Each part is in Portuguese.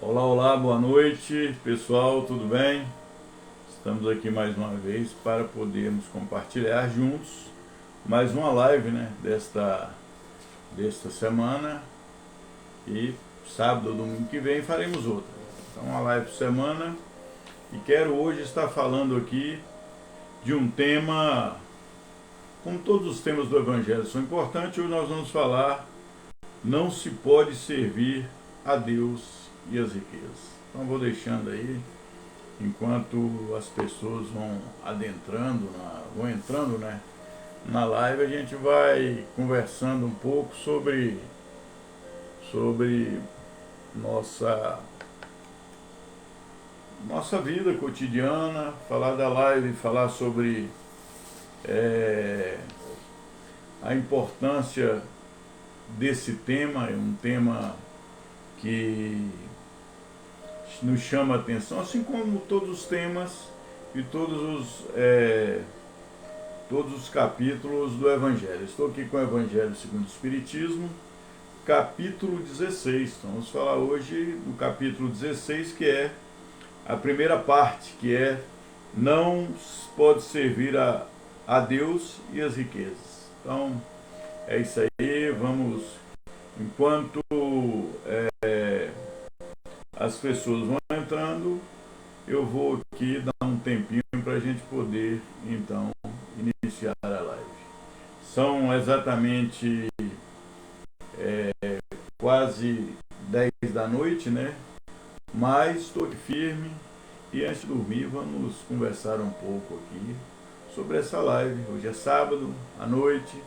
Olá, olá, boa noite, pessoal, tudo bem? Estamos aqui mais uma vez para podermos compartilhar juntos mais uma live, desta semana, e sábado ou domingo que vem faremos outra. Então, uma live por semana, e quero hoje estar falando aqui de um tema, como todos os temas do Evangelho são importantes. Hoje nós vamos falar: não se pode servir a Deus e as riquezas. Então vou deixando aí, enquanto as pessoas vão adentrando, vão entrando, na live, a gente vai conversando um pouco sobre nossa vida cotidiana, falar da live, falar sobre a importância desse tema. É um tema que nos chama a atenção, assim como todos os temas e todos os capítulos do Evangelho. Estou aqui com o Evangelho segundo o Espiritismo, capítulo 16. Então, vamos falar hoje do capítulo 16, que é a primeira parte, que é: não pode servir a Deus e as riquezas. Então, é isso aí. Vamos, enquanto as pessoas vão entrando, eu vou aqui dar um tempinho para a gente poder, então, iniciar a live. São exatamente quase 10 da noite, né? Mas estou aqui firme, e antes de dormir vamos conversar um pouco aqui sobre essa live. Hoje é sábado à noite.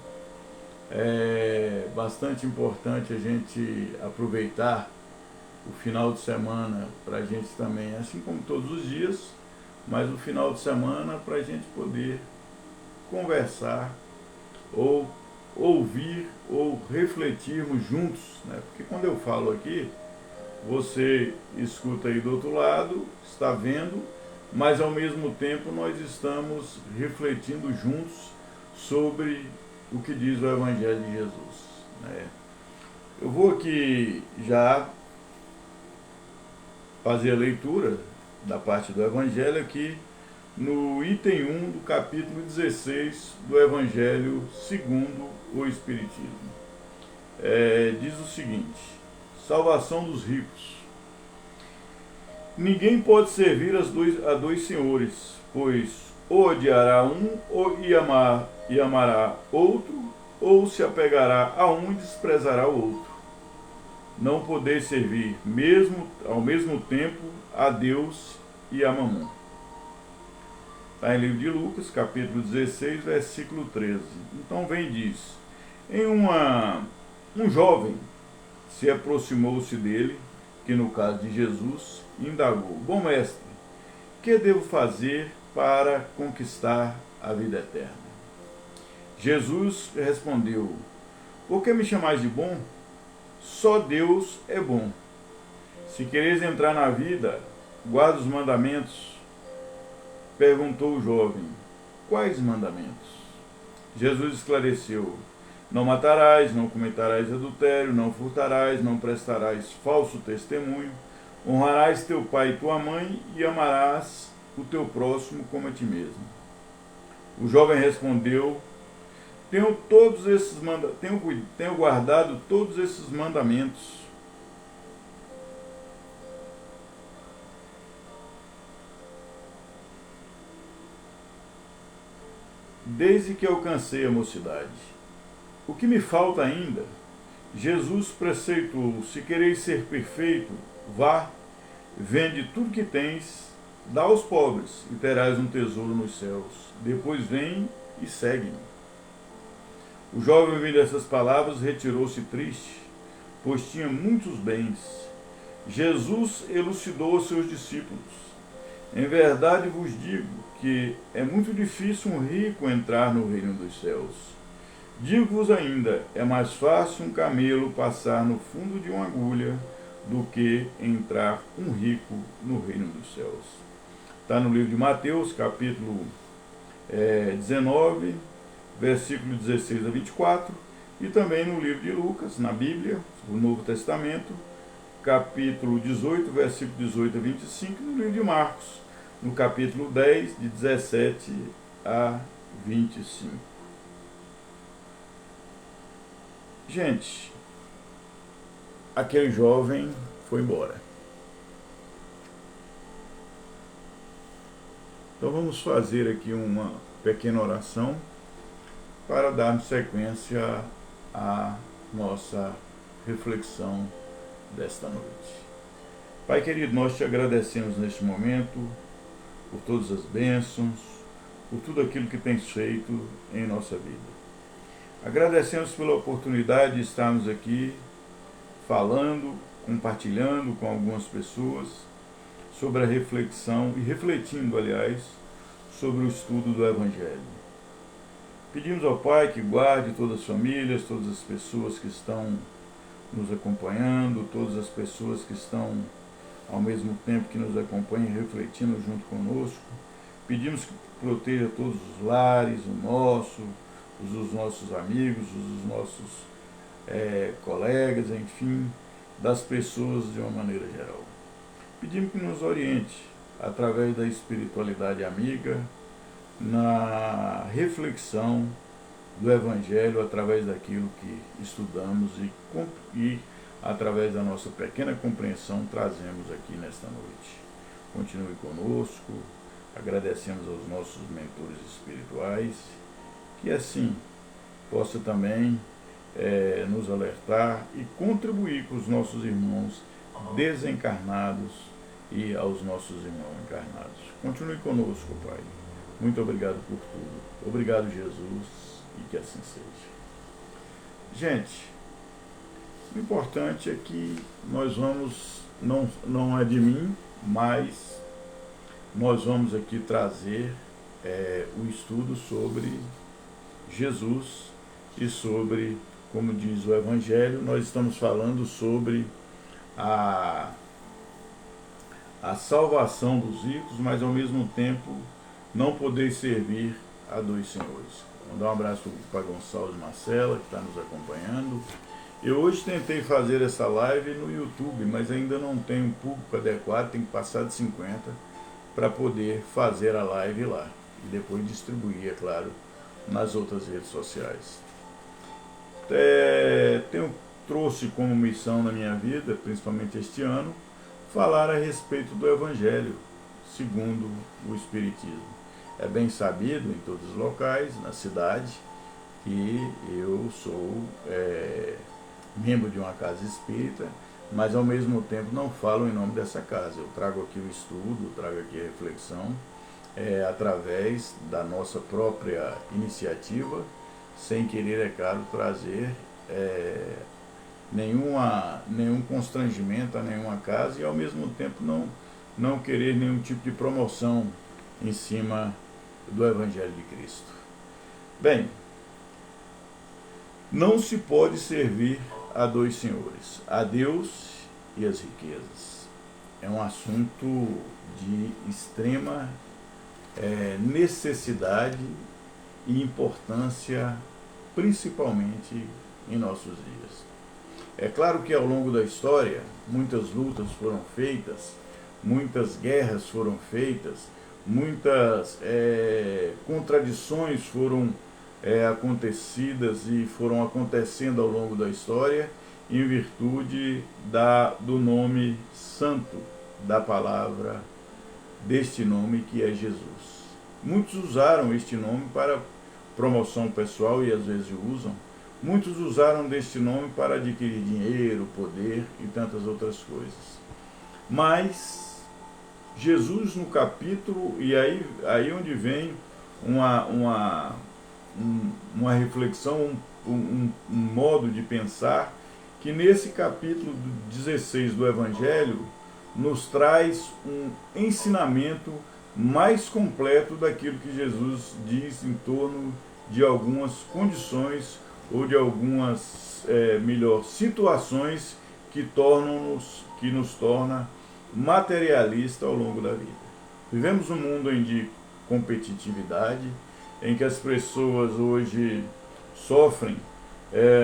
É bastante importante a gente aproveitar o final de semana para a gente também, assim como todos os dias, mas o final de semana para a gente poder conversar, ou ouvir, ou refletirmos juntos, né? Porque quando eu falo aqui, você escuta aí do outro lado, está vendo, mas ao mesmo tempo nós estamos refletindo juntos sobre o que diz o Evangelho de Jesus, né? Eu vou aqui já fazer a leitura da parte do Evangelho aqui no item 1 do capítulo 16 do Evangelho segundo o Espiritismo. Diz o seguinte: salvação dos ricos. Ninguém pode servir a dois senhores, pois ou odiará um e amará outro, ou se apegará a um e desprezará o outro. Não podeis servir ao mesmo tempo a Deus e a Mamon. Está em livro de Lucas, capítulo 16, versículo 13. Então vem e diz: um jovem se aproximou-se dele, que no caso de Jesus, e indagou: bom mestre, que devo fazer para conquistar a vida eterna? Jesus respondeu: por que me chamais de bom? Só Deus é bom. Se quereis entrar na vida, guarda os mandamentos. Perguntou o jovem: quais mandamentos? Jesus esclareceu: não matarás, não cometerás adultério, não furtarás, não prestarás falso testemunho, honrarás teu pai e tua mãe, e amarás o teu próximo como a ti mesmo. O jovem respondeu: tenho guardado todos esses mandamentos. Desde que alcancei a mocidade. O que me falta ainda? Jesus preceitou: se quereis ser perfeito, vá, vende tudo que tens, dá aos pobres, e terás um tesouro nos céus. Depois vem e segue-me. O jovem, ouvindo essas palavras, retirou-se triste, pois tinha muitos bens. Jesus elucidou aos seus discípulos: em verdade vos digo que é muito difícil um rico entrar no reino dos céus. Digo-vos ainda, é mais fácil um camelo passar no fundo de uma agulha do que entrar um rico no reino dos céus. Está no livro de Mateus, capítulo 19, versículo 16 a 24, e também no livro de Lucas, na Bíblia, o Novo Testamento, capítulo 18, versículo 18 a 25, no livro de Marcos, no capítulo 10, de 17 a 25. Gente, aquele jovem foi embora. Então vamos fazer aqui uma pequena oração para darmos sequência à nossa reflexão desta noite. Pai querido, nós te agradecemos neste momento por todas as bênçãos, por tudo aquilo que tens feito em nossa vida. Agradecemos pela oportunidade de estarmos aqui falando, compartilhando com algumas pessoas sobre a reflexão e refletindo, aliás, sobre o estudo do Evangelho. Pedimos ao Pai que guarde todas as famílias, todas as pessoas que estão nos acompanhando, todas as pessoas que estão ao mesmo tempo que nos acompanham, refletindo junto conosco. Pedimos que proteja todos os lares, o nosso, os dos nossos amigos, os dos nossos colegas, enfim, das pessoas de uma maneira geral. Pedimos que nos oriente, através da espiritualidade amiga, na reflexão do Evangelho, através daquilo que estudamos e através da nossa pequena compreensão, trazemos aqui nesta noite. Continue conosco, agradecemos aos nossos mentores espirituais, que assim possa também nos alertar e contribuir com os nossos irmãos desencarnados e aos nossos irmãos encarnados. Continue conosco, Pai. Muito obrigado por tudo. Obrigado, Jesus, e que assim seja. Gente, o importante é que nós vamos, não é de mim, mas nós vamos aqui trazer o estudo sobre Jesus e sobre, como diz o Evangelho, nós estamos falando sobre a salvação dos ricos, mas ao mesmo tempo não poder servir a dois senhores. Vou dar um abraço para Gonçalves Marcela, que está nos acompanhando. Eu hoje tentei fazer essa live no YouTube, mas ainda não tenho um público adequado, tem que passar de 50 para poder fazer a live lá. E depois distribuir, é claro, nas outras redes sociais. Trouxe como missão na minha vida, principalmente este ano, falar a respeito do Evangelho segundo o Espiritismo. É bem sabido em todos os locais, na cidade, que eu sou membro de uma casa espírita, mas ao mesmo tempo não falo em nome dessa casa. Eu trago aqui o estudo, trago aqui a reflexão, através da nossa própria iniciativa, sem querer, é claro, trazer nenhum constrangimento a nenhuma casa e ao mesmo tempo não querer nenhum tipo de promoção em cima do Evangelho de Cristo. Bem, não se pode servir a dois senhores, a Deus e as riquezas. É um assunto de extrema necessidade e importância, principalmente em nossos dias. É claro que ao longo da história, muitas lutas foram feitas, muitas guerras foram feitas, muitas contradições foram acontecidas e foram acontecendo ao longo da história em virtude do nome santo da palavra, deste nome que é Jesus. Muitos usaram este nome para promoção pessoal e às vezes usam. Muitos usaram deste nome para adquirir dinheiro, poder e tantas outras coisas. Mas Jesus no capítulo, e aí onde vem uma reflexão, um modo de pensar, que nesse capítulo 16 do Evangelho nos traz um ensinamento mais completo daquilo que Jesus diz em torno de algumas condições ou de algumas, situações que nos torna materialista ao longo da vida. Vivemos um mundo de competitividade, em que as pessoas hoje sofrem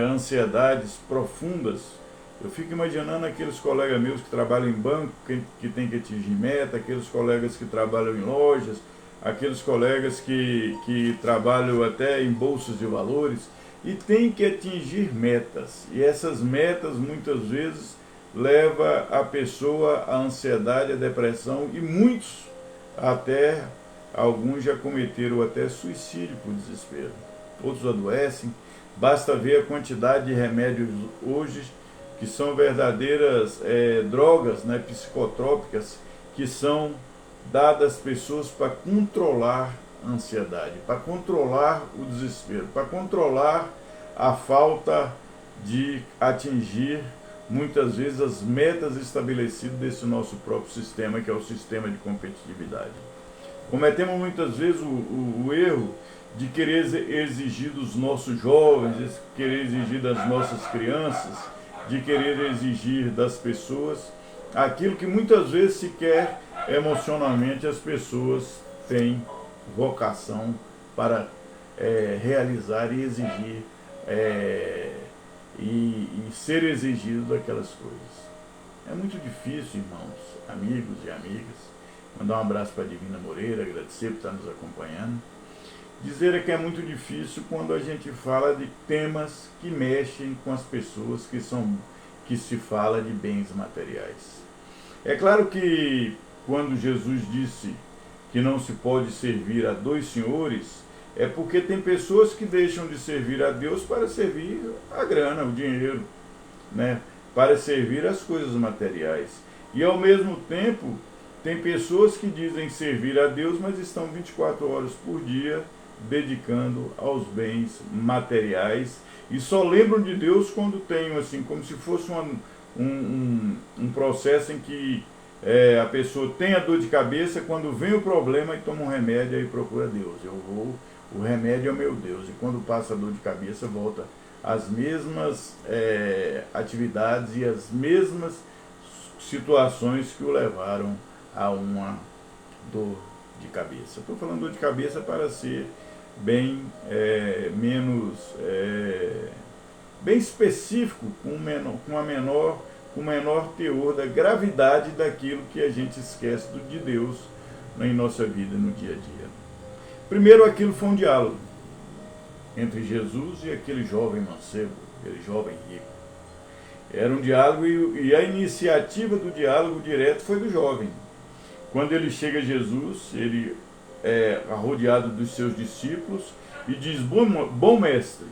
ansiedades profundas Eu fico imaginando aqueles colegas meus que trabalham em banco, que tem que atingir meta, aqueles colegas que trabalham em lojas, aqueles colegas que trabalham até em bolsas de valores e tem que atingir metas. E essas metas muitas vezes levam a pessoa à ansiedade, à depressão e muitos, até alguns já cometeram até suicídio por desespero. Outros adoecem. Basta ver a quantidade de remédios hoje que são verdadeiras drogas, né, psicotrópicas, que são dadas às pessoas para controlar a ansiedade, para controlar o desespero, para controlar a falta de atingir muitas vezes as metas estabelecidas desse nosso próprio sistema, que é o sistema de competitividade. Cometemos muitas vezes o erro de querer exigir dos nossos jovens, de querer exigir das nossas crianças, de querer exigir das pessoas aquilo que muitas vezes sequer emocionalmente as pessoas têm vocação para realizar e exigir e ser exigido daquelas coisas. É muito difícil, irmãos, amigos e amigas, mandar um abraço para a Divina Moreira, agradecer por estar nos acompanhando. Dizer que é muito difícil quando a gente fala de temas que mexem com as pessoas que se fala de bens materiais. É claro que quando Jesus disse que não se pode servir a dois senhores, é porque tem pessoas que deixam de servir a Deus para servir a grana, o dinheiro, né? Para servir as coisas materiais. E ao mesmo tempo, tem pessoas que dizem servir a Deus, mas estão 24 horas por dia dedicando aos bens materiais e só lembram de Deus quando tem, assim, como se fosse um processo em que a pessoa tem a dor de cabeça, quando vem o problema e toma um remédio e procura Deus. O remédio é o meu Deus, e quando passa a dor de cabeça volta às mesmas atividades e às mesmas situações que o levaram a uma dor de cabeça. Estou falando dor de cabeça para ser bem bem específico, com menor teor da gravidade daquilo que a gente esquece de Deus em nossa vida, no dia a dia. Primeiro, aquilo foi um diálogo entre Jesus e aquele jovem mancebo, aquele jovem rico. Era um diálogo e a iniciativa do diálogo direto foi do jovem. Quando ele chega a Jesus, ele rodeado dos seus discípulos e diz: bom mestre,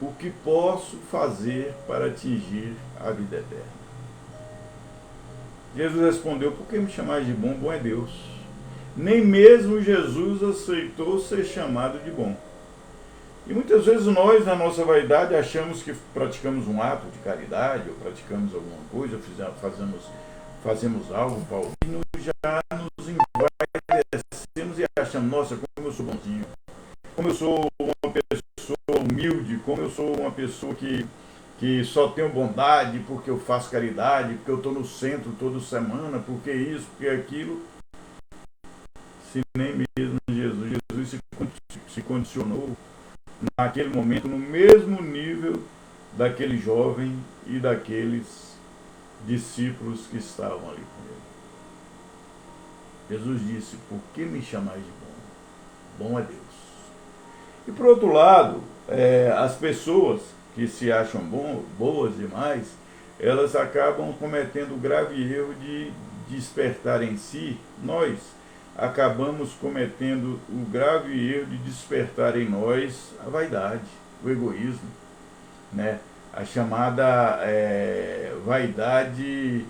o que posso fazer para atingir a vida eterna? Jesus respondeu: por que me chamais de bom? Bom é Deus. Nem mesmo Jesus aceitou ser chamado de bom. E muitas vezes nós, na nossa vaidade, achamos que praticamos um ato de caridade, ou praticamos alguma coisa, fazemos algo para alguém, já nos envaidecemos e achamos: nossa, como eu sou bonzinho, como eu sou uma pessoa humilde, como eu sou uma pessoa que só tenho bondade porque eu faço caridade, porque eu estou no centro toda semana, porque isso, porque aquilo. Se nem mesmo Jesus se condicionou naquele momento no mesmo nível daquele jovem e daqueles discípulos que estavam ali com ele. Jesus disse: por que me chamais de bom? Bom é Deus. E por outro lado, as pessoas que se acham boas demais, elas acabam cometendo o grave erro de despertar em si. Nós acabamos cometendo o grave erro de despertar em nós a vaidade, o egoísmo, né? A chamada vaidade,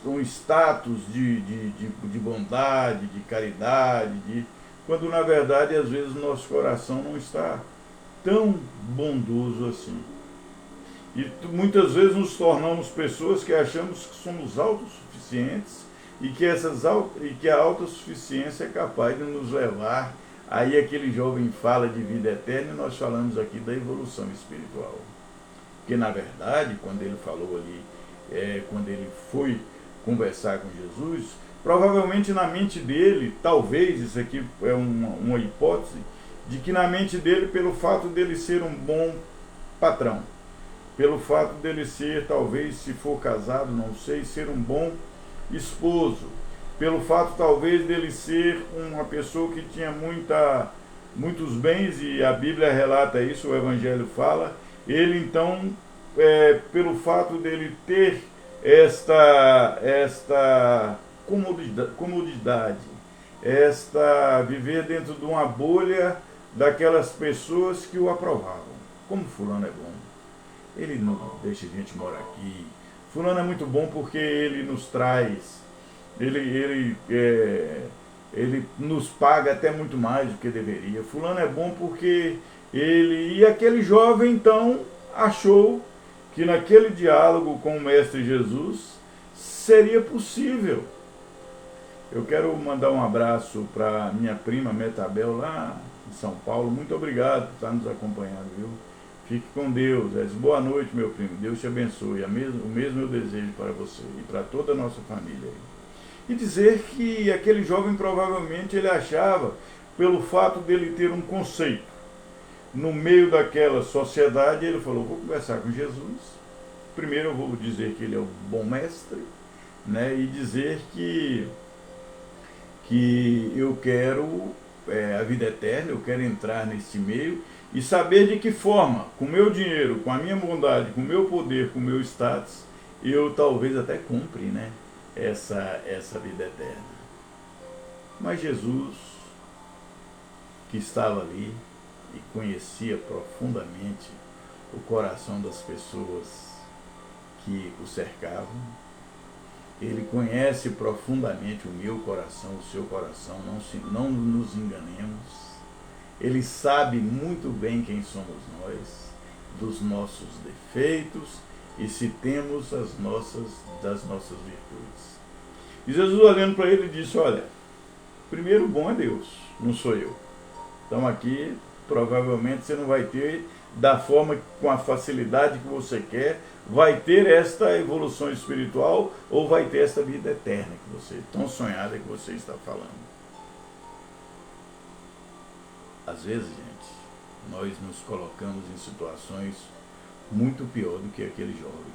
um status de bondade, de caridade, quando na verdade às vezes o nosso coração não está tão bondoso assim. E muitas vezes nos tornamos pessoas que achamos que somos autossuficientes e que a autossuficiência é capaz de nos levar. Aí aquele jovem fala de vida eterna e nós falamos aqui da evolução espiritual. Porque na verdade, quando ele falou ali, quando ele foi conversar com Jesus, provavelmente na mente dele, talvez, isso aqui é uma hipótese, de que na mente dele, pelo fato dele ser um bom patrão, pelo fato dele ser, talvez, se for casado, não sei, ser um bom esposo, pelo fato talvez dele ser uma pessoa que tinha muitos bens, e a Bíblia relata isso, o Evangelho fala, ele então, pelo fato dele ter esta comodidade, viver dentro de uma bolha daquelas pessoas que o aprovavam. Como fulano é bom, ele não deixa a gente morar aqui. Fulano é muito bom porque ele nos traz, ele nos paga até muito mais do que deveria. Fulano é bom porque ele... E aquele jovem então achou que naquele diálogo com o Mestre Jesus seria possível. Eu quero mandar um abraço para minha prima Metabel lá em São Paulo. Muito obrigado por estar nos acompanhando, viu? Fique com Deus. Boa noite, meu primo. Deus te abençoe. O mesmo eu desejo para você e para toda a nossa família. E dizer que aquele jovem provavelmente ele achava, pelo fato dele ter um conceito no meio daquela sociedade, ele falou, vou conversar com Jesus. Primeiro eu vou dizer que ele é o bom mestre, né? E dizer que eu quero a vida eterna, eu quero entrar nesse meio e saber de que forma, com o meu dinheiro, com a minha bondade, com o meu poder, com o meu status, eu talvez até cumpre, né, essa vida eterna. Mas Jesus, que estava ali e conhecia profundamente o coração das pessoas que o cercavam, ele conhece profundamente o meu coração, o seu coração, não nos enganemos. Ele sabe muito bem quem somos nós, dos nossos defeitos e se temos das nossas virtudes. E Jesus, olhando para ele, disse, olha, primeiro bom é Deus, não sou eu. Então aqui, provavelmente você não vai ter da forma, com a facilidade que você quer, vai ter esta evolução espiritual ou vai ter esta vida eterna que você, tão sonhada que você está falando. Às vezes, gente, nós nos colocamos em situações muito pior do que aquele jovem.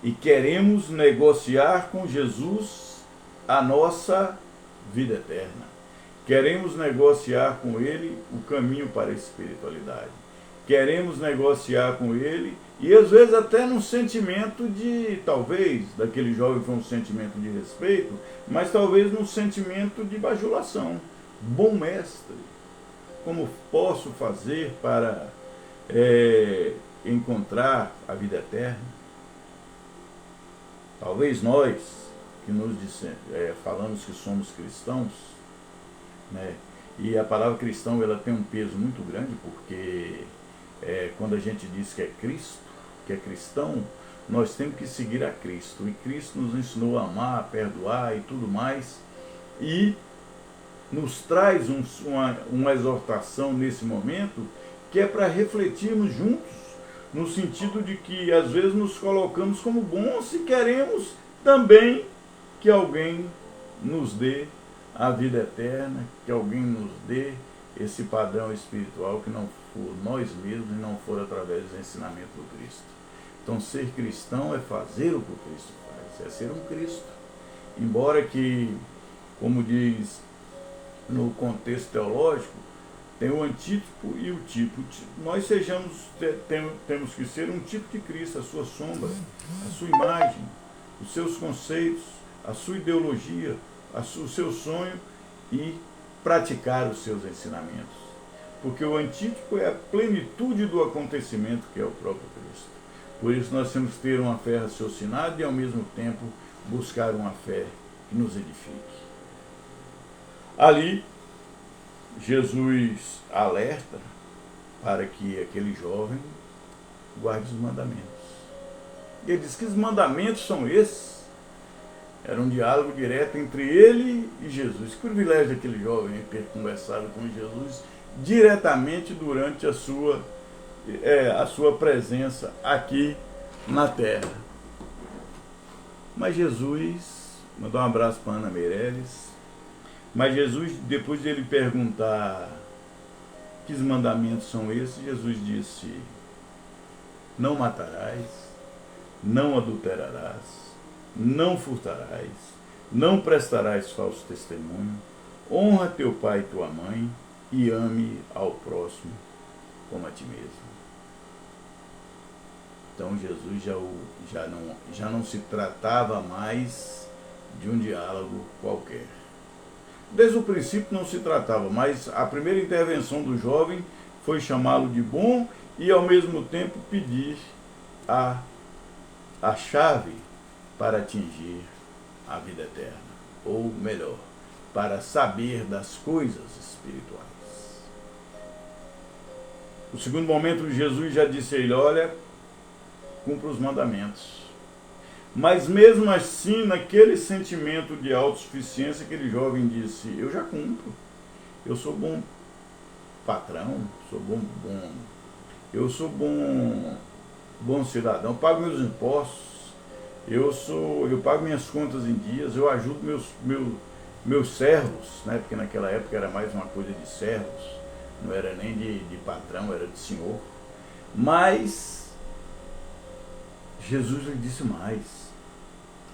E queremos negociar com Jesus a nossa vida eterna. Queremos negociar com ele o caminho para a espiritualidade. Queremos negociar com ele, e às vezes até num sentimento de, talvez, daquele jovem foi um sentimento de respeito, mas talvez num sentimento de bajulação. Bom mestre, como posso fazer para encontrar a vida eterna? Talvez nós, que falamos que somos cristãos, né, e a palavra cristão ela tem um peso muito grande, porque quando a gente diz que é Cristo, que é cristão, nós temos que seguir a Cristo. E Cristo nos ensinou a amar, a perdoar e tudo mais. E nos traz uma exortação nesse momento, que é para refletirmos juntos, no sentido de que às vezes nos colocamos como bons e queremos também que alguém nos dê a vida eterna, que alguém nos dê esse padrão espiritual que não for nós mesmos e não for através do ensinamento do Cristo. Então ser cristão é fazer o que o Cristo faz, é ser um Cristo. Embora que, como diz no contexto teológico, tem o antítipo e o tipo. Nós temos que ser um tipo de Cristo, a sua sombra, a sua imagem, os seus conceitos, a sua ideologia, o seu sonho e praticar os seus ensinamentos. Porque o antítipo é a plenitude do acontecimento que é o próprio Cristo. Por isso nós temos que ter uma fé raciocinada e ao mesmo tempo buscar uma fé que nos edifique. Ali, Jesus alerta para que aquele jovem guarde os mandamentos. E ele diz que os mandamentos são esses. Era um diálogo direto entre ele e Jesus. Que privilégio daquele jovem ter conversado com Jesus diretamente durante a sua presença aqui na terra. Mas Jesus, mandar um abraço para Ana Meirelles, mas Jesus, depois de ele perguntar que os mandamentos são esses, Jesus disse, não matarás, não adulterarás, não furtarás, não prestarás falso testemunho, honra teu pai e tua mãe e ame ao próximo como a ti mesmo. Então Jesus já não se tratava mais de um diálogo qualquer. Desde o princípio não se tratava, mas a primeira intervenção do jovem foi chamá-lo de bom e ao mesmo tempo pedir a chave para atingir a vida eterna, ou melhor, para saber das coisas espirituais. No segundo momento, Jesus já disse a ele: olha, cumpra os mandamentos. Mas mesmo assim, naquele sentimento de autossuficiência, aquele jovem disse: eu já cumpro, eu sou bom patrão, eu sou bom cidadão, eu pago meus impostos, eu pago minhas contas em dias, eu ajudo meus servos, né? Porque naquela época era mais uma coisa de servos, não era nem de patrão, era de senhor. Mas Jesus lhe disse mais: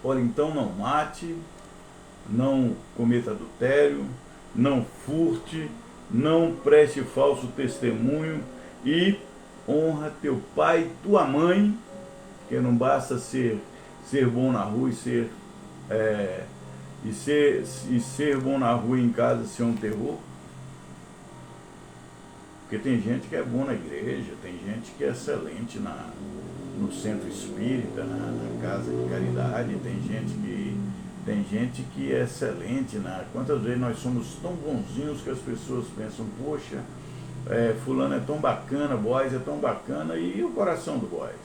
olha, então não mate, não cometa adultério, não furte, não preste falso testemunho e honra teu pai e tua mãe, porque não basta ser bom na rua e ser bom na rua e em casa ser um terror. Porque tem gente que é bom na igreja, tem gente que é excelente no centro espírita, na casa de caridade, tem gente que é excelente quantas vezes nós somos tão bonzinhos que as pessoas pensam: poxa, fulano é tão bacana, Boaz é tão bacana, e o coração do Boaz?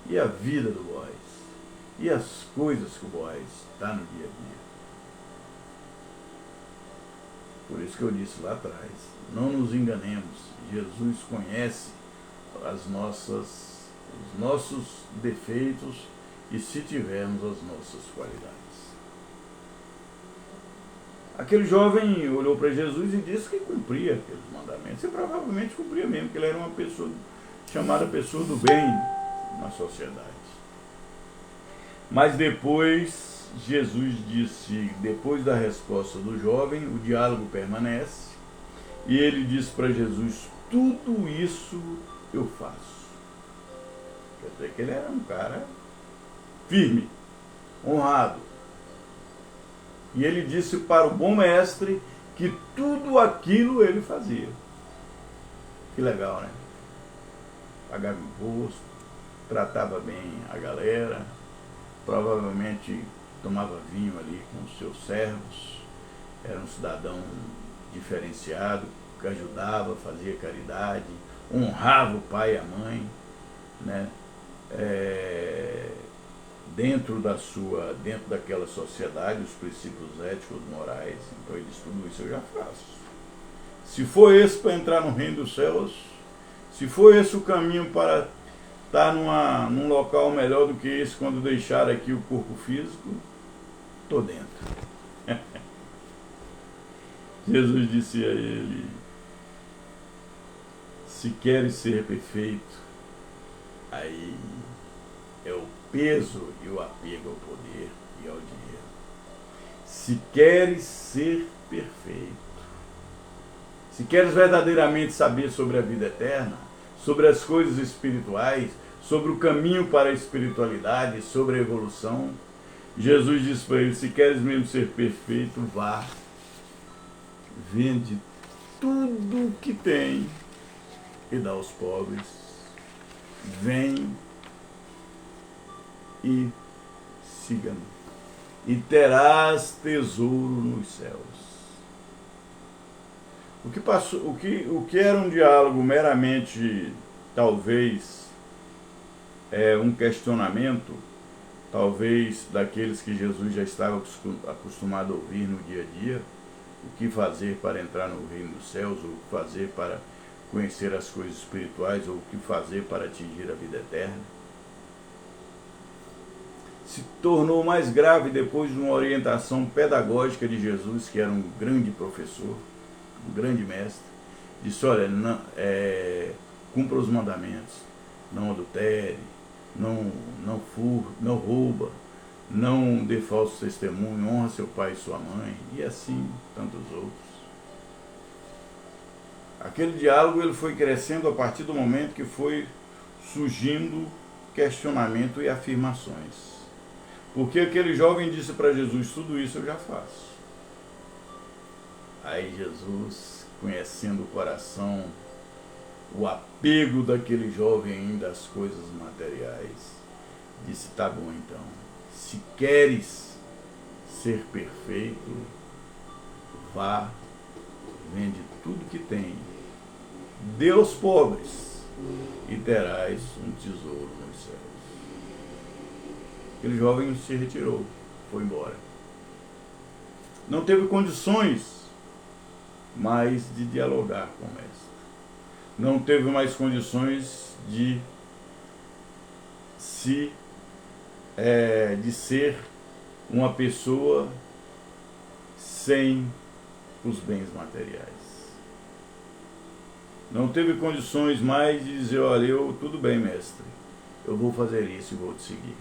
E a vida do Boaz? E as coisas que o Boaz está no dia a dia? Por isso que eu disse lá atrás, não nos enganemos, Jesus conhece os nossos defeitos e se tivermos as nossas qualidades. Aquele jovem olhou para Jesus e disse que cumpria aqueles mandamentos, e provavelmente cumpria mesmo, porque ele era uma pessoa chamada pessoa do bem na sociedade. Mas depois, Jesus disse, depois da resposta do jovem, o diálogo permanece, e ele disse para Jesus: tudo isso eu faço. Quer dizer que ele era um cara firme, honrado. E ele disse para o bom mestre que tudo aquilo ele fazia. Que legal, né? Pagava imposto, tratava bem a galera, provavelmente tomava vinho ali com os seus servos, era um cidadão diferenciado, que ajudava, fazia caridade, honrava o pai e a mãe, né? Dentro daquela sociedade, os princípios éticos, morais. Então ele disse: tudo isso eu já faço. Se for esse para entrar no reino dos céus, se for esse o caminho para estar num local melhor do que esse quando deixar aqui o corpo físico, estou dentro. Jesus disse a ele: se queres ser perfeito, aí é o peso e o apego ao poder e ao dinheiro. Se queres ser perfeito, se queres verdadeiramente saber sobre a vida eterna, sobre as coisas espirituais, sobre o caminho para a espiritualidade, sobre a evolução, Jesus disse para ele: se queres mesmo ser perfeito, vá, vende tudo o que tem e dá aos pobres, vem e siga-me, e terás tesouro nos céus. O que era um diálogo meramente, talvez, um questionamento, talvez daqueles que Jesus já estava acostumado a ouvir no dia a dia: o que fazer para entrar no reino dos céus, ou o que fazer para conhecer as coisas espirituais, ou o que fazer para atingir a vida eterna. Se tornou mais grave depois de uma orientação pedagógica de Jesus, que era um grande professor, um grande mestre. Disse: olha, cumpra os mandamentos, não adultere, não furte, não rouba, não dê falso testemunho, honra seu pai e sua mãe, e assim tantos outros. Aquele diálogo ele foi crescendo a partir do momento que foi surgindo questionamento e afirmações. Porque aquele jovem disse para Jesus, tudo isso eu já faço. Aí Jesus, conhecendo o coração, o apego daquele jovem ainda às coisas materiais, disse, tá bom então, se queres ser perfeito, vá, vende tudo que tem, dê aos pobres e terás um tesouro nos céus. Aquele jovem se retirou, foi embora. Não teve condições mais de dialogar com o mestre. Não teve mais condições de ser uma pessoa sem os bens materiais. Não teve condições mais de dizer, olha, tudo bem, mestre, eu vou fazer isso e vou te seguir.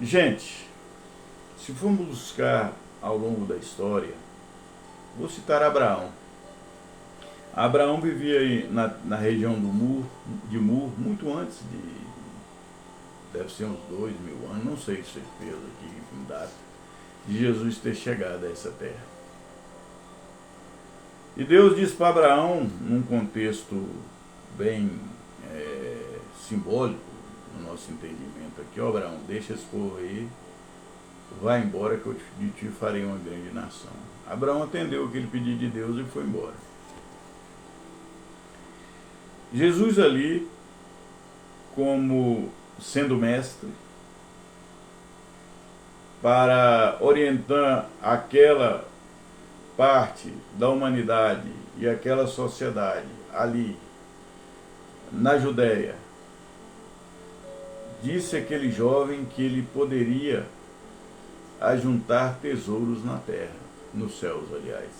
Gente, se formos buscar ao longo da história, vou citar Abraão. Abraão vivia aí na região de Mur, muito antes deve ser uns 2.000 anos, não sei certeza aqui em data, de Jesus ter chegado a essa terra. E Deus diz para Abraão, num contexto bem simbólico, no nosso entendimento aqui, ó Abraão, deixa esse povo aí, vai embora que eu de ti farei uma grande nação. Abraão atendeu aquele pedido de Deus e foi embora. Jesus ali, como sendo mestre, para orientar aquela parte da humanidade e aquela sociedade ali na Judéia, disse aquele jovem que ele poderia ajuntar tesouros na terra, nos céus, aliás,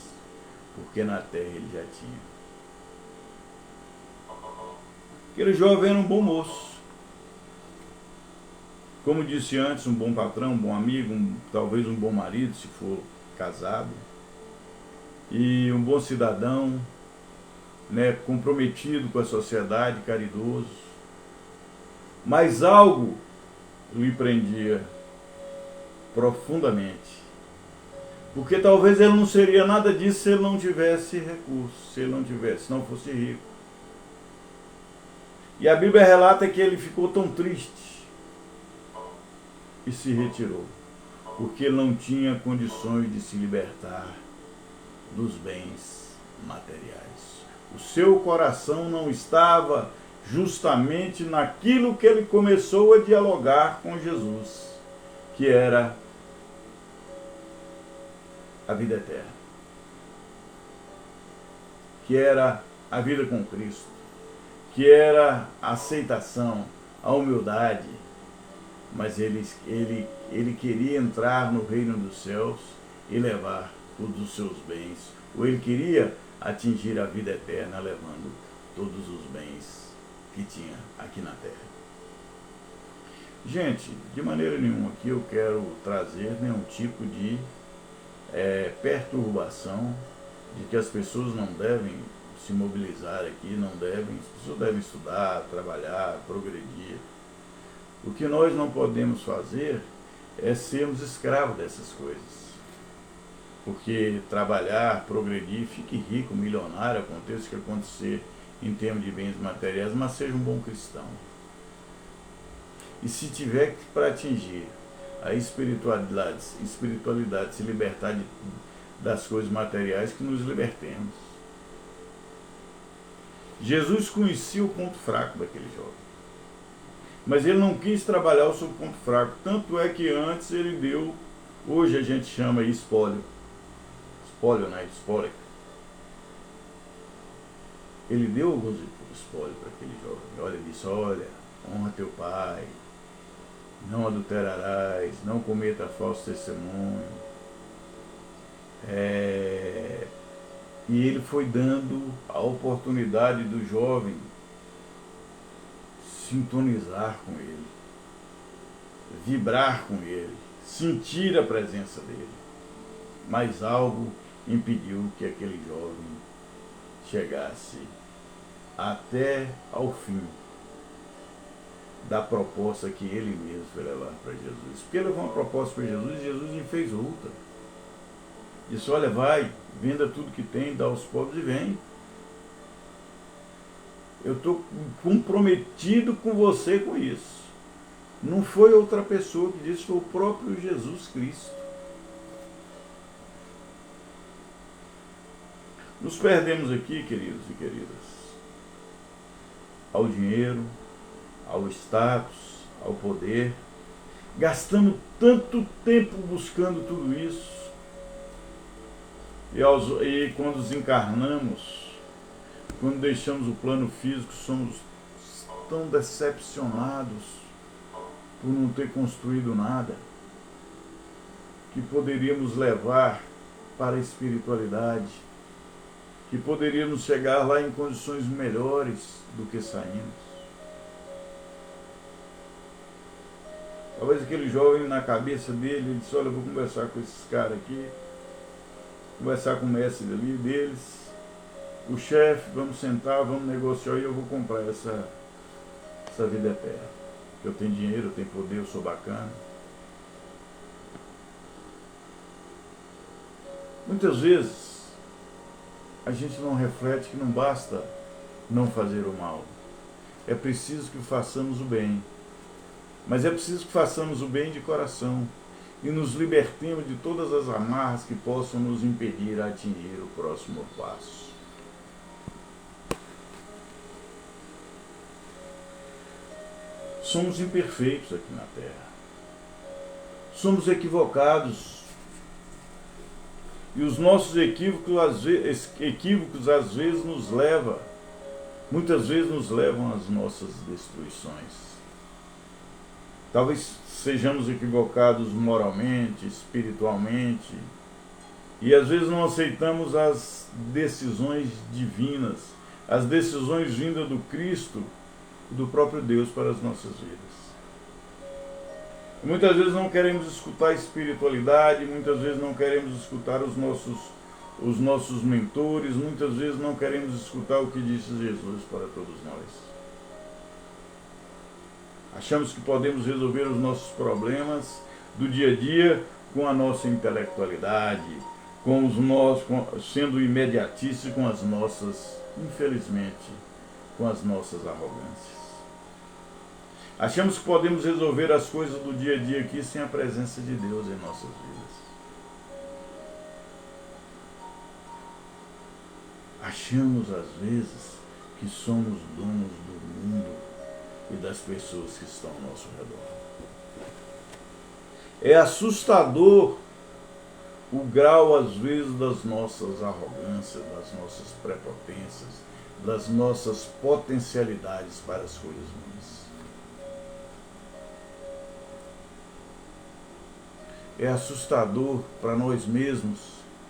porque na terra ele já tinha. Aquele jovem era um bom moço. Como disse antes, um bom patrão, um bom amigo, talvez um bom marido, se for casado, e um bom cidadão, né, comprometido com a sociedade, caridoso. Mas algo lhe prendia profundamente. Porque talvez ele não seria nada disso se ele não tivesse recursos, se não fosse rico. E a Bíblia relata que ele ficou tão triste e se retirou, porque ele não tinha condições de se libertar dos bens materiais. O seu coração não estava justamente naquilo que ele começou a dialogar com Jesus, que era a vida eterna, que era a vida com Cristo, que era a aceitação, a humildade, mas ele queria entrar no reino dos céus e levar todos os seus bens, ou ele queria atingir a vida eterna levando todos os bens que tinha aqui na terra. Gente, de maneira nenhuma aqui eu quero trazer nenhum tipo de perturbação de que as pessoas não devem se mobilizar aqui, as pessoas devem estudar, trabalhar, progredir. O que nós não podemos fazer é sermos escravos dessas coisas. Porque trabalhar, progredir, fique rico, milionário, aconteça o que acontecer em termos de bens materiais, mas seja um bom cristão. E se tiver para atingir a espiritualidade, se libertar das coisas materiais, que nos libertemos. Jesus conhecia o ponto fraco daquele jovem, mas ele não quis trabalhar o seu ponto fraco, tanto é que antes ele deu, hoje a gente chama espólio, né? Espólio. Ele deu alguns espólios para aquele jovem. Olha, ele disse, olha, honra teu pai, não adulterarás, não cometa falso testemunho. E ele foi dando a oportunidade do jovem sintonizar com Ele, vibrar com Ele, sentir a presença dEle. Mas algo impediu que aquele jovem chegasse até ao fim da proposta que ele mesmo foi levar para Jesus. Porque ele levou uma proposta para Jesus e Jesus lhe fez outra. Disse: olha, vai, venda tudo que tem, dá aos pobres e vem. Eu estou comprometido com você com isso. Não foi outra pessoa que disse, foi o próprio Jesus Cristo. Nos perdemos aqui, queridos e queridas, ao dinheiro, ao status, ao poder, gastando tanto tempo buscando tudo isso, e quando desencarnamos, quando deixamos o plano físico, somos tão decepcionados por não ter construído nada que poderíamos levar para a espiritualidade, que poderíamos chegar lá em condições melhores do que saímos. Talvez aquele jovem, na cabeça dele, ele disse: olha, eu vou conversar com esses caras aqui, conversar com o mestre ali deles, o chefe, vamos sentar, vamos negociar e eu vou comprar essa vida eterna. Eu tenho dinheiro, eu tenho poder, eu sou bacana. Muitas vezes a gente não reflete que não basta não fazer o mal. É preciso que façamos o bem. Mas é preciso que façamos o bem de coração e nos libertemos de todas as amarras que possam nos impedir a atingir o próximo passo. Somos imperfeitos aqui na Terra. Somos equivocados. E os nossos equívocos às vezes muitas vezes nos levam às nossas destruições. Talvez sejamos equivocados moralmente, espiritualmente, e às vezes não aceitamos as decisões divinas, as decisões vindas do Cristo, do próprio Deus para as nossas vidas. Muitas vezes não queremos escutar a espiritualidade, muitas vezes não queremos escutar os nossos mentores, muitas vezes não queremos escutar o que disse Jesus para todos nós. Achamos que podemos resolver os nossos problemas do dia a dia com a nossa intelectualidade, sendo imediatistas com as nossas, infelizmente, com as nossas arrogâncias. Achamos que podemos resolver as coisas do dia a dia aqui sem a presença de Deus em nossas vidas. Achamos às vezes que somos donos do mundo e das pessoas que estão ao nosso redor. É assustador o grau, às vezes, das nossas arrogâncias, das nossas prepotências, das nossas potencialidades para as coisas ruins. É assustador para nós mesmos,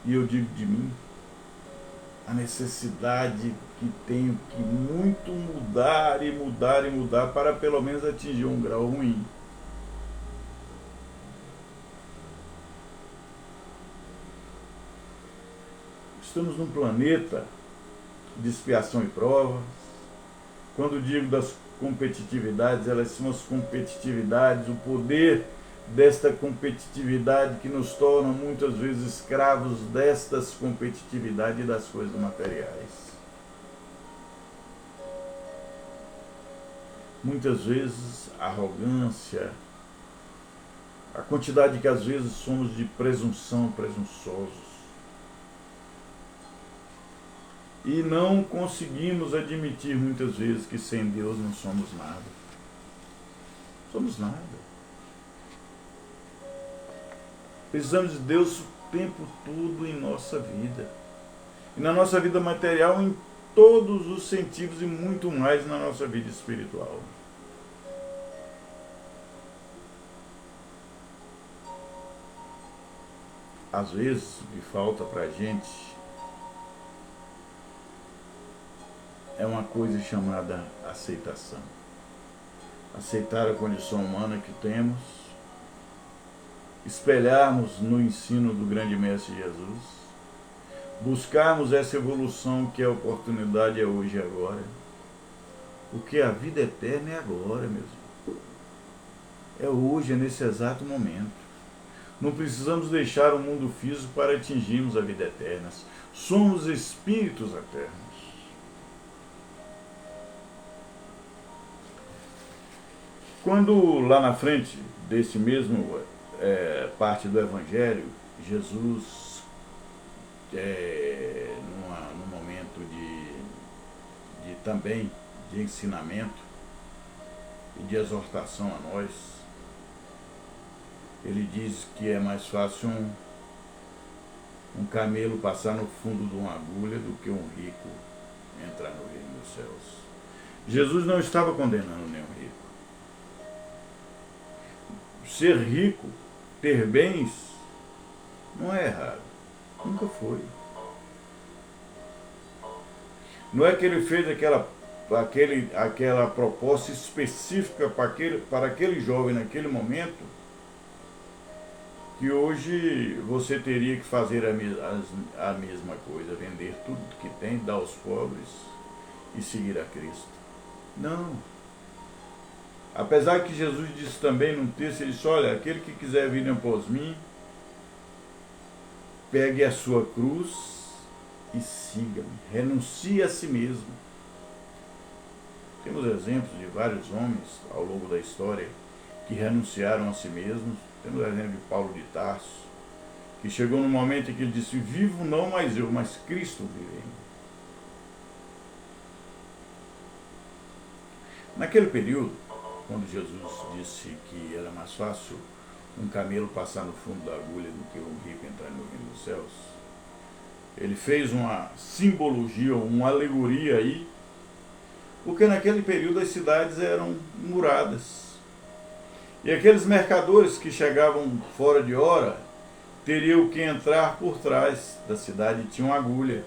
e eu digo de mim, a necessidade que tenho que muito mudar para pelo menos atingir um grau ruim. Estamos num planeta de expiação e provas. Quando digo das competitividades, elas são as competitividades, o poder desta competitividade que nos torna muitas vezes escravos destas competitividades e das coisas materiais. Muitas vezes a arrogância, a quantidade que às vezes somos de presunçosos. E não conseguimos admitir muitas vezes que sem Deus não somos nada. Somos nada. Precisamos de Deus o tempo todo em nossa vida. E na nossa vida material, em todos os sentidos e muito mais na nossa vida espiritual. Às vezes, o que falta para a gente é uma coisa chamada aceitação. aceitar a condição humana que temos, espelharmos no ensino do grande Mestre Jesus, buscarmos essa evolução que a oportunidade é hoje e agora, porque a vida eterna é agora, meus irmãos. É hoje, é nesse exato momento. Não precisamos deixar o mundo físico para atingirmos a vida eterna. Somos espíritos eternos. Quando lá na frente desse mesmo parte do Evangelho, Jesus, num momento de também de ensinamento e de exortação a nós, ele diz que é mais fácil um camelo passar no fundo de uma agulha do que um rico entrar no reino dos céus. Jesus não estava condenando nenhum rico. Ser rico, ter bens, não é errado. Nunca foi. Não é que ele fez aquela proposta específica para aquele jovem naquele momento, que hoje você teria que fazer a mesma coisa, vender tudo que tem, dar aos pobres e seguir a Cristo. Não. Apesar que Jesus disse também num texto, ele disse, olha, aquele que quiser vir após mim, pegue a sua cruz e siga-me, renuncie a si mesmo. Temos exemplos de vários homens ao longo da história que renunciaram a si mesmos. Temos o exemplo de Paulo de Tarso, que chegou num momento em que ele disse, vivo não mais eu, mas Cristo vive em mim. Naquele período, quando Jesus disse que era mais fácil um camelo passar no fundo da agulha do que um rico entrar no reino dos céus, ele fez uma simbologia, uma alegoria aí, porque naquele período as cidades eram muradas. E aqueles mercadores que chegavam fora de hora teriam que entrar por trás da cidade, tinha uma agulha.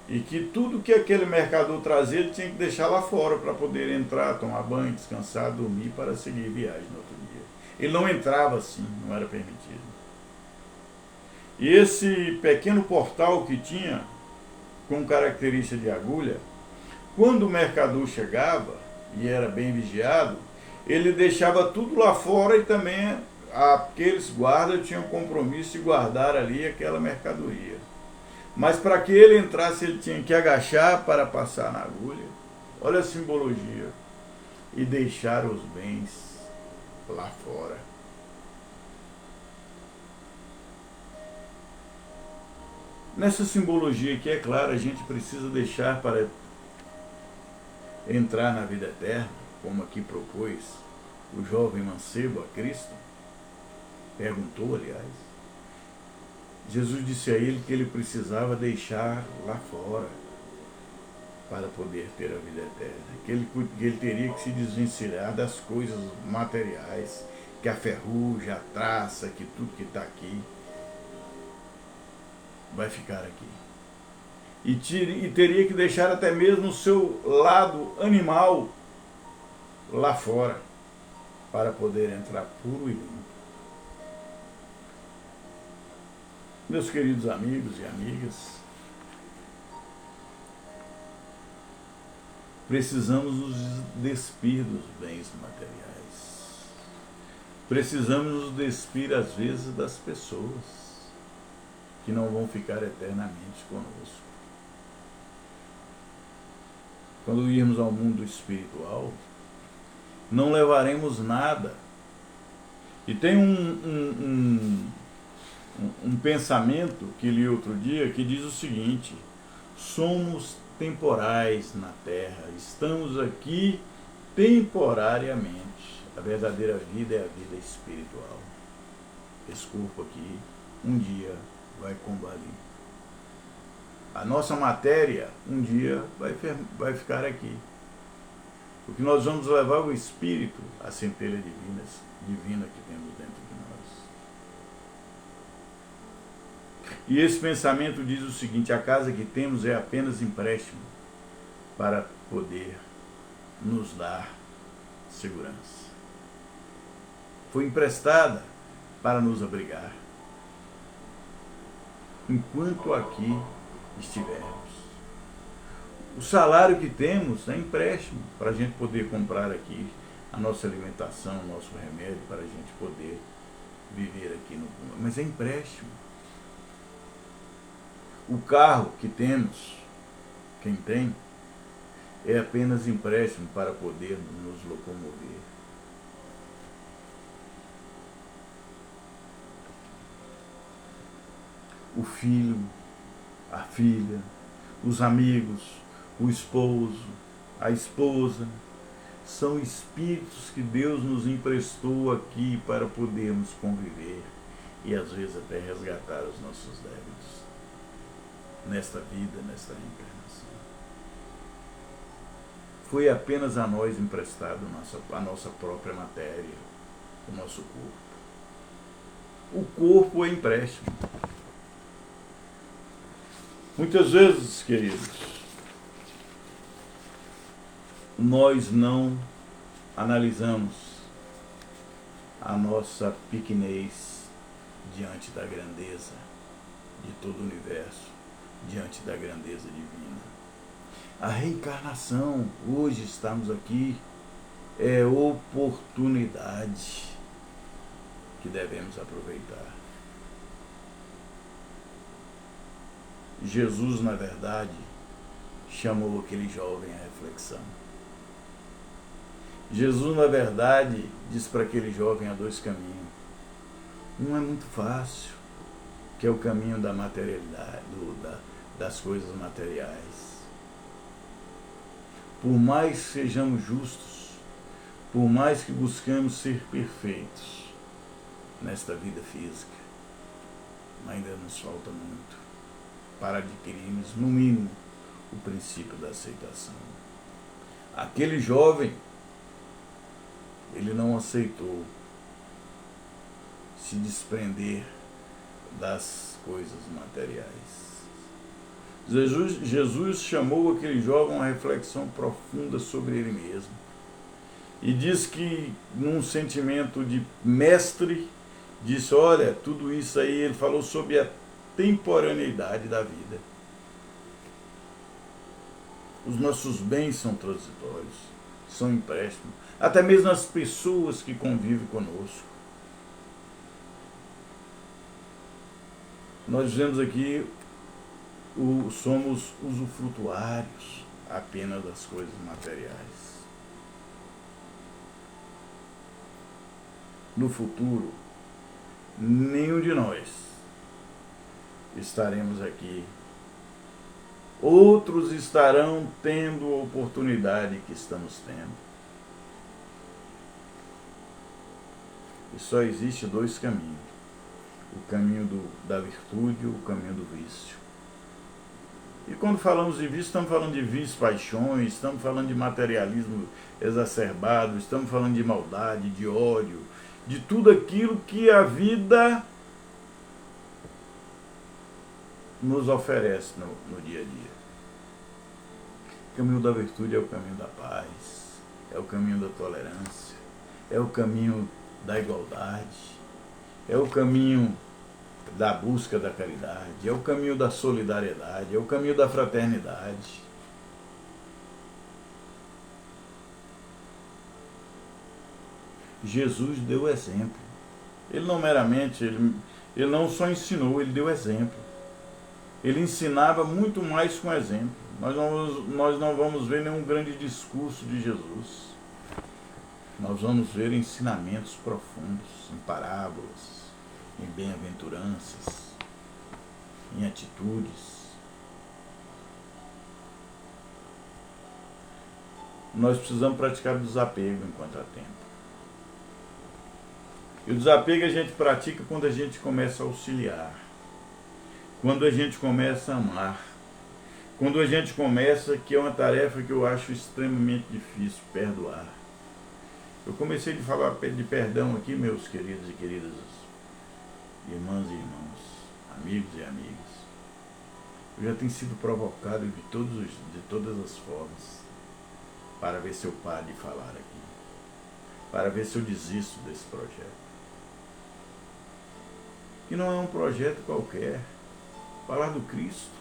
E que tudo que aquele mercador trazia, ele tinha que deixar lá fora para poder entrar, tomar banho, descansar, dormir para seguir viagem no outro dia. Ele não entrava assim, não era permitido. E esse pequeno portal que tinha, com característica de agulha, quando o mercador chegava, e era bem vigiado, ele deixava tudo lá fora e também aqueles guardas tinham compromisso de guardar ali aquela mercadoria. Mas para que ele entrasse, ele tinha que agachar para passar na agulha. Olha a simbologia. E deixar os bens lá fora. Nessa simbologia aqui, é claro, a gente precisa deixar para entrar na vida eterna, como aqui propôs o jovem mancebo a Cristo, perguntou, aliás. Jesus disse a ele que ele precisava deixar lá fora para poder ter a vida eterna, que ele teria que se desvencilhar das coisas materiais, que a ferrugem, a traça, que tudo que está aqui vai ficar aqui. E teria que deixar até mesmo o seu lado animal lá fora, para poder entrar puro e limpo. Meus queridos amigos e amigas, precisamos nos despir dos bens materiais. Precisamos nos despir, às vezes, das pessoas que não vão ficar eternamente conosco. Quando irmos ao mundo espiritual, não levaremos nada. E tem um pensamento que li outro dia que diz o seguinte: somos temporais na Terra, estamos aqui temporariamente. A verdadeira vida é a vida espiritual. Esse corpo aqui um dia vai combalir. A nossa matéria um dia vai ficar aqui. Porque nós vamos levar o Espírito, a centelha divina que temos dentro de nós. E esse pensamento diz o seguinte: a casa que temos é apenas empréstimo para poder nos dar segurança. Foi emprestada para nos abrigar enquanto aqui estivermos. O salário que temos é empréstimo para a gente poder comprar aqui a nossa alimentação, o nosso remédio, para a gente poder viver aqui no mundo. Mas é empréstimo. O carro que temos, quem tem, é apenas empréstimo para poder nos locomover. O filho, a filha, os amigos, o esposo, a esposa, são espíritos que Deus nos emprestou aqui para podermos conviver e às vezes até resgatar os nossos débitos nesta vida, nesta reencarnação. Foi apenas a nós emprestado a nossa própria matéria, o nosso corpo. O corpo é empréstimo. Muitas vezes, queridos, nós não analisamos a nossa pequenez diante da grandeza de todo o universo, diante da grandeza divina. A reencarnação, hoje estamos aqui, é oportunidade que devemos aproveitar. Jesus, na verdade, chamou aquele jovem à reflexão. Jesus, na verdade, disse para aquele jovem há dois caminhos. Um é muito fácil, que é o caminho da materialidade, das coisas materiais. Por mais que sejamos justos, por mais que buscamos ser perfeitos nesta vida física, ainda nos falta muito para adquirirmos, no mínimo, o princípio da aceitação. Aquele jovem, ele não aceitou se desprender das coisas materiais. Jesus chamou aquele jovem a uma reflexão profunda sobre ele mesmo. E diz que, num sentimento de mestre, disse, olha, tudo isso aí, ele falou sobre a temporaneidade da vida. Os nossos bens são transitórios, são empréstimos, até mesmo as pessoas que convivem conosco. Nós dizemos aqui, somos usufrutuários apenas das coisas materiais. No futuro, nenhum de nós estaremos aqui. Outros estarão tendo a oportunidade que estamos tendo. E só existe dois caminhos. O caminho da virtude e o caminho do vício. E quando falamos de vício, estamos falando de vícios, paixões, estamos falando de materialismo exacerbado, estamos falando de maldade, de ódio, de tudo aquilo que a vida nos oferece no dia a dia. O caminho da virtude é o caminho da paz, é o caminho da tolerância, é o caminho da igualdade, é o caminho da busca da caridade, é o caminho da solidariedade, é o caminho da fraternidade. Jesus deu exemplo. Ele não meramente, ele não só ensinou, ele deu exemplo. Ele ensinava muito mais com exemplo. Nós não vamos ver nenhum grande discurso de Jesus. Nós vamos ver ensinamentos profundos, em parábolas, em bem-aventuranças, em atitudes. Nós precisamos praticar o desapego enquanto há tempo. E o desapego a gente pratica quando a gente começa a auxiliar, quando a gente começa a amar, quando a gente começa, que é uma tarefa que eu acho extremamente difícil, perdoar. Eu comecei a falar de perdão aqui, meus queridos e queridas irmãs e irmãos, amigos e amigas. Eu já tenho sido provocado de todas as formas para ver se eu paro de falar aqui. para ver se eu desisto desse projeto. Que não é um projeto qualquer. Falar do Cristo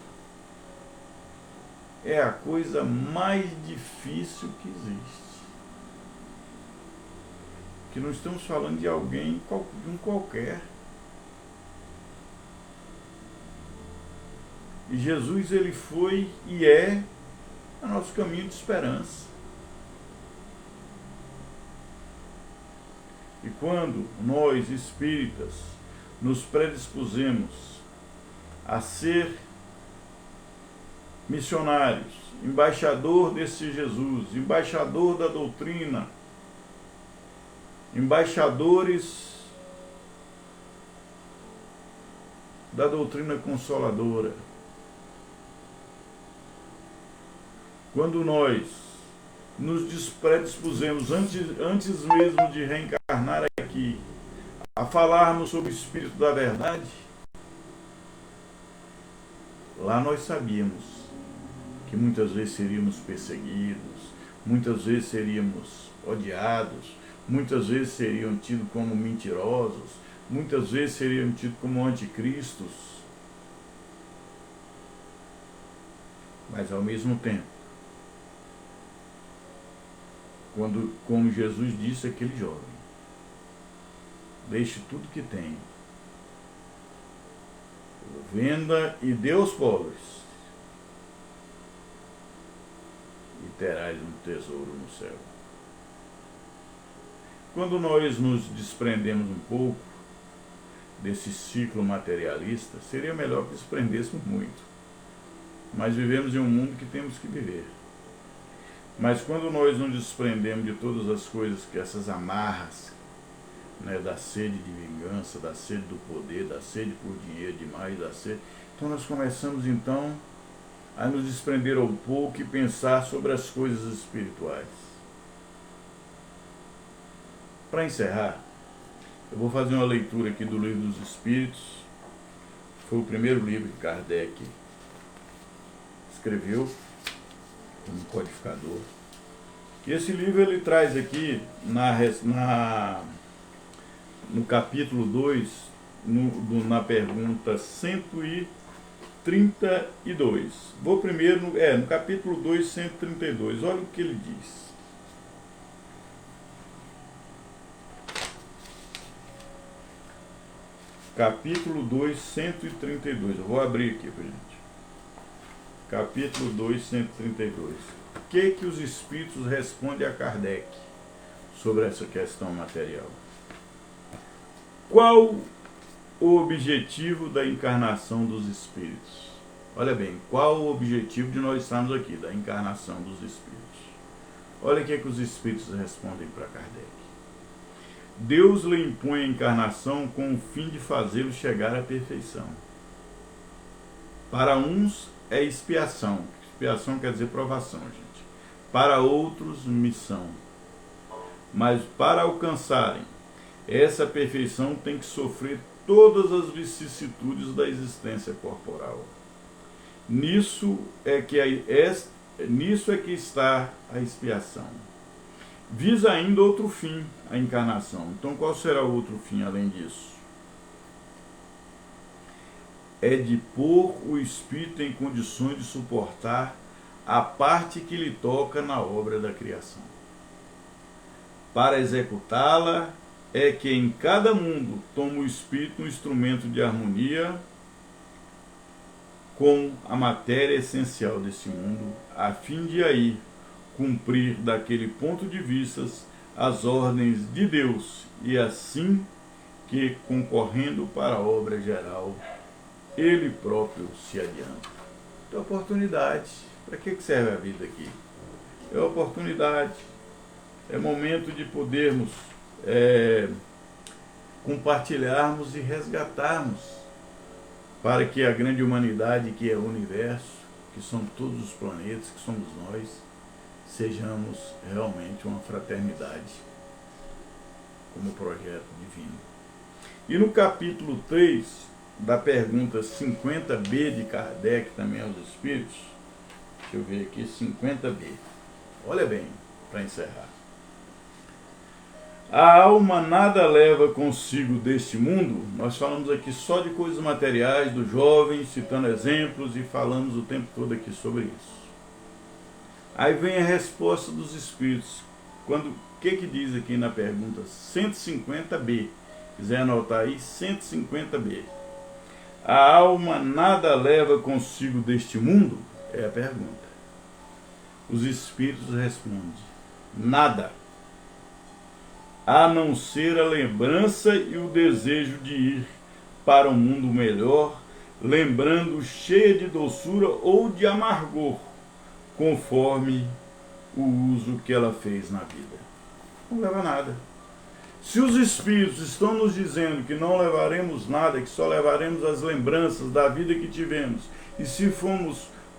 é a coisa mais difícil que existe. Que não estamos falando de alguém, de um qualquer. E Jesus, ele foi e é o nosso caminho de esperança. E quando nós, espíritas, nos predispusemos a ser missionários, embaixador desse Jesus, embaixador da doutrina, embaixadores da doutrina consoladora, quando nós nos predispusemos, antes mesmo de reencarnar aqui, a falarmos sobre o Espírito da Verdade, lá nós sabíamos que muitas vezes seríamos perseguidos, muitas vezes seríamos odiados, muitas vezes seriam tidos como mentirosos, muitas vezes seriam tidos como anticristos. Mas ao mesmo tempo, quando, como Jesus disse àquele jovem, deixe tudo que tem, venda e dê aos pobres, e terás um tesouro no céu. Quando nós nos desprendemos um pouco desse ciclo materialista, seria melhor que desprendêssemos muito. Mas vivemos em um mundo que temos que viver. Mas quando nós nos desprendemos de todas as coisas, que essas amarras, né, da sede de vingança, da sede do poder, da sede por dinheiro demais, da sede, então nós começamos então a nos desprender um pouco e pensar sobre as coisas espirituais. Para encerrar, eu vou fazer uma leitura aqui do Livro dos Espíritos. Foi o primeiro livro que Kardec escreveu como codificador. E esse livro ele traz aqui no capítulo 2, na pergunta 132. Vou primeiro no capítulo 2, 132. Olha o que ele diz. Capítulo 2, 132. Eu vou abrir aqui, gente. Capítulo 2, 132. O que os espíritos respondem a Kardec sobre essa questão material? Qual o objetivo da encarnação dos espíritos? Olha bem, qual o objetivo de nós estarmos aqui, da encarnação dos espíritos? Olha o que os espíritos respondem para Kardec. Deus lhe impõe a encarnação com o fim de fazê-lo chegar à perfeição. Para uns é expiação. Expiação quer dizer provação, gente. Para outros, missão. Mas para alcançarem essa perfeição tem que sofrer todas as vicissitudes da existência corporal. Nisso é que está a expiação. Visa ainda outro fim, a encarnação. Então qual será o outro fim além disso? É de pôr o espírito em condições de suportar a parte que lhe toca na obra da criação. Para executá-la, é que em cada mundo toma o espírito um instrumento de harmonia com a matéria essencial desse mundo, a fim de aí cumprir daquele ponto de vista as ordens de Deus, e assim que, concorrendo para a obra geral, ele próprio se adianta. Então, oportunidade. Para que serve a vida aqui? É oportunidade. É momento de podermos compartilharmos e resgatarmos para que a grande humanidade, que é o universo, que são todos os planetas, que somos nós, sejamos realmente uma fraternidade como projeto divino. E no capítulo 3, da pergunta 50b de Kardec, também aos Espíritos, deixa eu ver aqui, 50b. Olha bem, para encerrar. A alma nada leva consigo deste mundo. Nós falamos aqui só de coisas materiais, do jovem, citando exemplos, e falamos o tempo todo aqui sobre isso. Aí vem a resposta dos espíritos. O que diz aqui na pergunta 150b? Quiser anotar aí, 150b. A alma nada leva consigo deste mundo? É a pergunta. Os espíritos respondem: nada. A não ser a lembrança e o desejo de ir para um mundo melhor, lembrando cheia de doçura ou de amargor, conforme o uso que ela fez na vida. Não leva nada. Se os espíritos estão nos dizendo que não levaremos nada, que só levaremos as lembranças da vida que tivemos, e se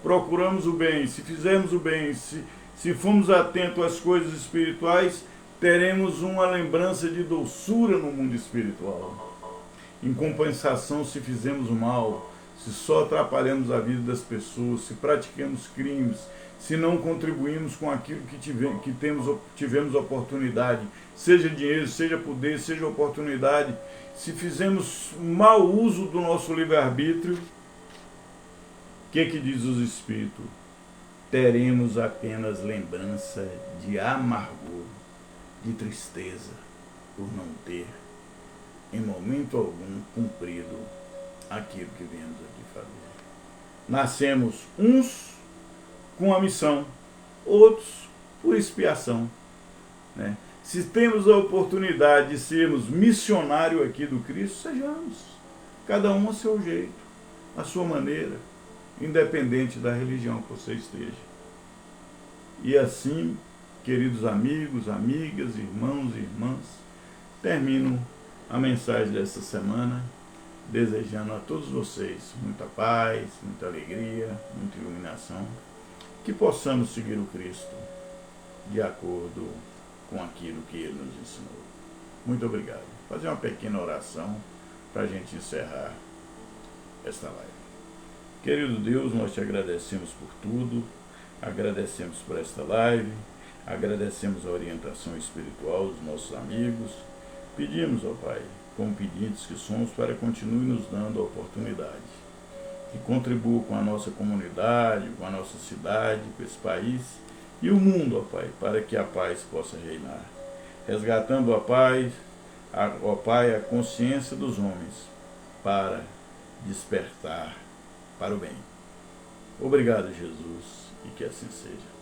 procuramos o bem, se fizermos o bem, se formos atentos às coisas espirituais, teremos uma lembrança de doçura no mundo espiritual. Em compensação, se fizermos o mal, se só atrapalhamos a vida das pessoas, se praticamos crimes, se não contribuímos com aquilo que tivemos oportunidade, seja dinheiro, seja poder, seja oportunidade, se fizemos mau uso do nosso livre-arbítrio, o que diz os Espíritos? Teremos apenas lembrança de amargor, de tristeza, por não ter, em momento algum, cumprido aquilo que viemos aqui fazer. Nascemos uns com a missão, outros por expiação, né? Se temos a oportunidade de sermos missionários aqui do Cristo, sejamos, cada um a seu jeito, a sua maneira, independente da religião que você esteja. E assim, queridos amigos, amigas, irmãos e irmãs, termino a mensagem dessa semana desejando a todos vocês muita paz, muita alegria, muita iluminação, que possamos seguir o Cristo de acordo com aquilo que Ele nos ensinou. Muito obrigado. Vou fazer uma pequena oração para a gente encerrar esta live. Querido Deus, nós te agradecemos por tudo, agradecemos por esta live, agradecemos a orientação espiritual dos nossos amigos. Pedimos, ó Pai, como pedintes que somos, para que continue nos dando a oportunidade, que contribua com a nossa comunidade, com a nossa cidade, com esse país e o mundo, ó Pai, para que a paz possa reinar. Resgatando a paz, ó Pai, a consciência dos homens, para despertar para o bem. Obrigado, Jesus, e que assim seja.